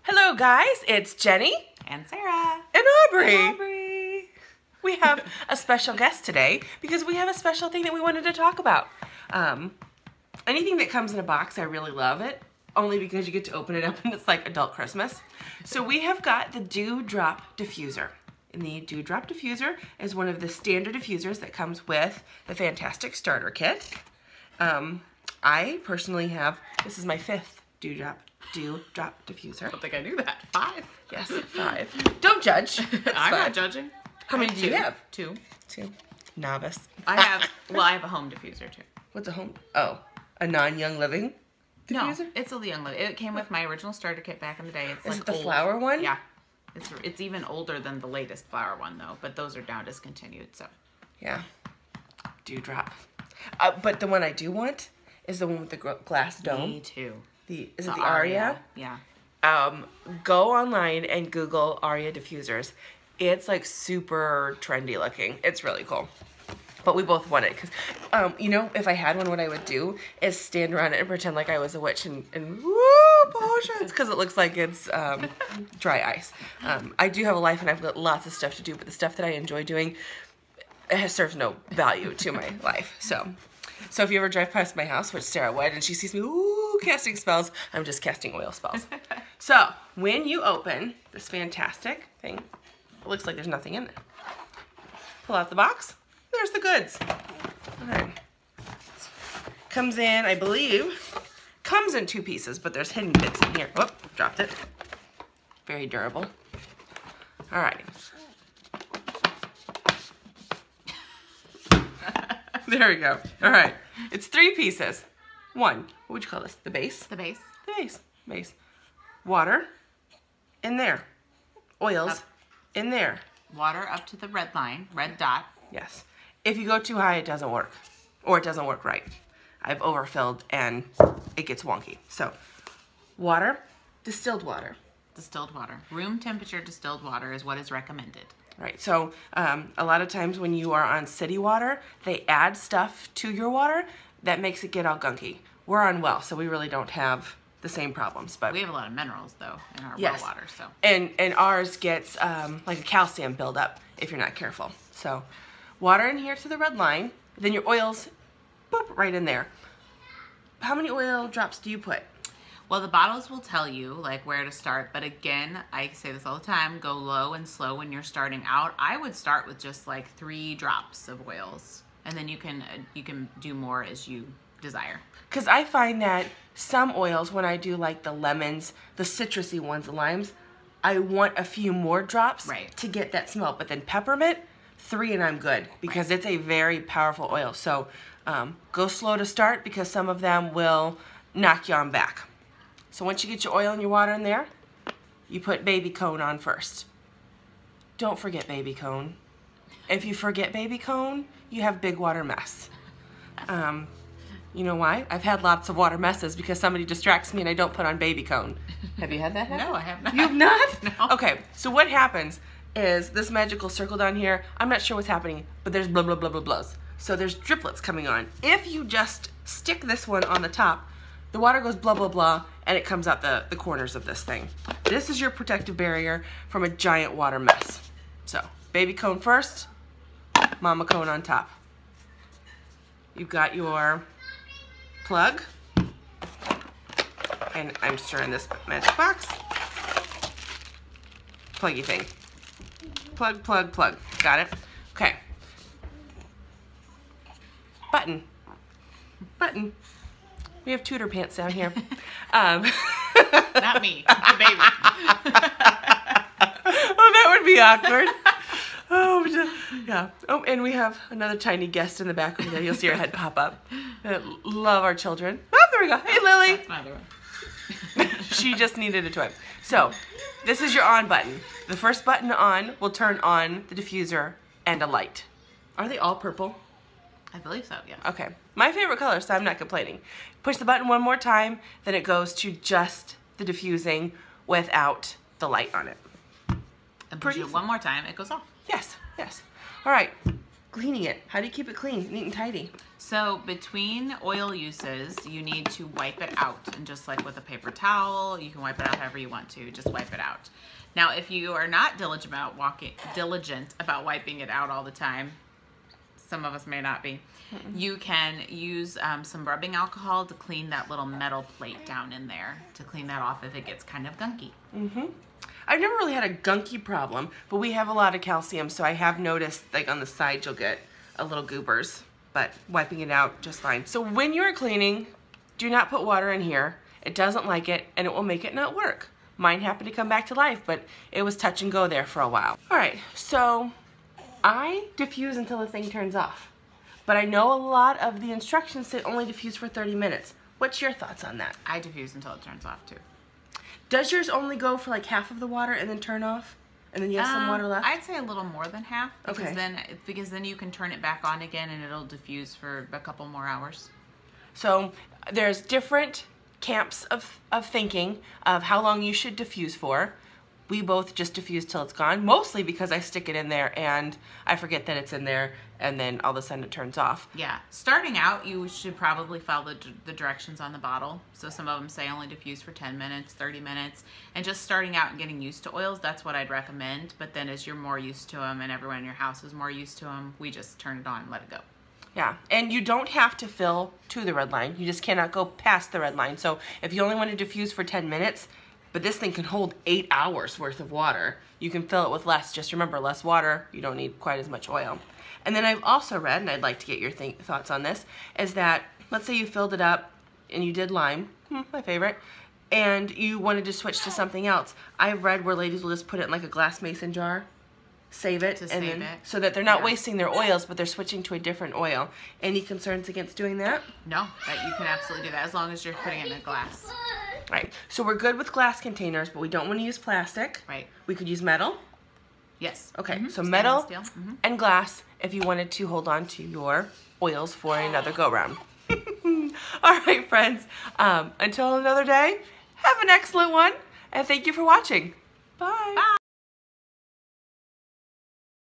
Hello guys, it's Jenny and Sarah and Aubrey. We have a special guest today because we have a special thing that we wanted to talk about. Anything that comes in a box, I really love it, only because you get to open it up and it's like adult Christmas. So we have got the Dewdrop Diffuser. And the Dewdrop Diffuser is one of the standard diffusers that comes with the Fantastic Starter Kit. I personally have, this is my 5th Dewdrop Diffuser. I don't think I knew that. 5? Yes, 5. Don't judge. I'm not judging. How many do you have? 2. 2. Novice. I have a home diffuser too. What's a home? Oh, a non-young living diffuser? No, it's a young living. It came with my original starter kit back in the day. It's is like it the old. flower one? Yeah. It's even older than the latest flower one though, but those are now discontinued, so. Yeah. Dewdrop. But the one I do want is the one with the glass dome. Me too. Is it the Aria? Yeah. Go online and Google Aria diffusers. It's like super trendy looking. It's really cool. But we both want it because, you know, if I had one, what I would do is stand around it and pretend like I was a witch and woo, potions, because it looks like it's dry ice. I do have a life and I've got lots of stuff to do, but the stuff that I enjoy doing, it serves no value to my life. So if you ever drive past my house, which Sarah would, and she sees me, ooh, casting spells, I'm just casting oil spells. So when you open this fantastic thing, it looks like there's nothing in there. Pull out the box. There's the goods. All right. Comes in, I believe, comes in 2 pieces, but there's hidden bits in here. Whoop, dropped it. Very durable. All right. There we go. All right. It's 3 pieces. 1, what would you call this? The base? The base. The base. Base. Water in there. Oils in there. Water up to the red line, red dot. Yes. If you go too high, it doesn't work. Or it doesn't work right. I've overfilled and it gets wonky. So, water, distilled water. Distilled water. Room temperature distilled water is what is recommended. Right. So, a lot of times when you are on city water, they add stuff to your water that makes it get all gunky. We're on well, so we really don't have the same problems. But we have a lot of minerals, though, in our yes. well water. So. And ours gets like a calcium buildup if you're not careful. So, water in here to the red line, then your oils, boop, right in there. How many oil drops do you put? Well, the bottles will tell you like where to start, but again, I say this all the time, go low and slow when you're starting out. I would start with just like 3 drops of oils, and then you can do more as you desire. Because I find that some oils, when I do like the lemons, the citrusy ones, the limes, I want a few more drops to get that smell. But then peppermint, 3 and I'm good because it's a very powerful oil. So go slow to start because some of them will knock you on back. So once you get your oil and your water in there, you put baby cone on first. Don't forget baby cone. If you forget baby cone, you have big water mess. You know why? I've had lots of water messes because somebody distracts me and I don't put on baby cone. Have you had that happen? No, I have not. You've not? No. Okay, so what happens is this magical circle down here, I'm not sure what's happening, but there's blah, blah, blah, blah, blahs. So there's driplets coming on. If you just stick this one on the top, the water goes blah, blah, blah, and it comes out the corners of this thing. This is your protective barrier from a giant water mess. So, baby cone first, mama cone on top. You've got your plug, and I'm stirring this magic box. Pluggy thing. Plug, plug, plug. Got it? Okay. Button. Button. We have Tudor pants down here. Not me, the baby. Oh, that would be awkward. Oh, yeah. Oh, and we have another tiny guest in the back over there. You'll see her head pop up. Love our children. Oh, there we go. Hey, Lily. That's my other one. She just needed a toy. So, this is your on button. The first button on will turn on the diffuser and a light. Are they all purple? I believe so, yeah. Okay. My favorite color, so I'm not complaining. Push the button one more time, then it goes to just the diffusing without the light on it. And push it one more time, it goes off. Yes, yes. All right. cleaning it? How do you keep it clean, neat and tidy? So between oil uses, you need to wipe it out. And just like with a paper towel, you can wipe it out however you want to, just wipe it out. Now, if you are not diligent about wiping it out all the time, some of us may not be, you can use some rubbing alcohol to clean that little metal plate down in there, to clean that off if it gets kind of gunky. I've never really had a gunky problem, but we have a lot of calcium, so I have noticed like on the side you'll get a little goobers, but wiping it out just fine. So when you're cleaning, do not put water in here. It doesn't like it, and it will make it not work. Mine happened to come back to life, but it was touch and go there for a while. All right, so I diffuse until the thing turns off, but I know a lot of the instructions say only diffuse for 30 minutes. What's your thoughts on that? I diffuse until it turns off too. Does yours only go for like half of the water and then turn off? And then you have some water left? I'd say a little more than half, because Okay. because then you can turn it back on again and it'll diffuse for a couple more hours. So there's different camps of thinking of how long you should diffuse for. We both just diffuse till it's gone, mostly because I stick it in there and I forget that it's in there, and then all of a sudden it turns off. Yeah, starting out, you should probably follow the directions on the bottle. So some of them say only diffuse for 10 minutes, 30 minutes. And just starting out and getting used to oils, that's what I'd recommend. But then as you're more used to them and everyone in your house is more used to them, we just turn it on and let it go. Yeah, and you don't have to fill to the red line. You just cannot go past the red line. So if you only want to diffuse for 10 minutes, but this thing can hold 8 hours worth of water, you can fill it with less. Just remember, less water, you don't need quite as much oil. And then I've also read, and I'd like to get your thoughts on this, is that let's say you filled it up and you did lime, my favorite, and you wanted to switch to something else. I've read where ladies will just put it in like a glass mason jar, save it, so that they're not wasting their oils, but they're switching to a different oil. Any concerns against doing that? No, that you can absolutely do that as long as you're putting it in a glass. Right, so we're good with glass containers, but we don't want to use plastic. Right. We could use metal. Yes. Okay, so Stainless metal steel. and glass if you wanted to hold on to your oils for another go-round. All right, friends, until another day, have an excellent one, and thank you for watching. Bye. Bye.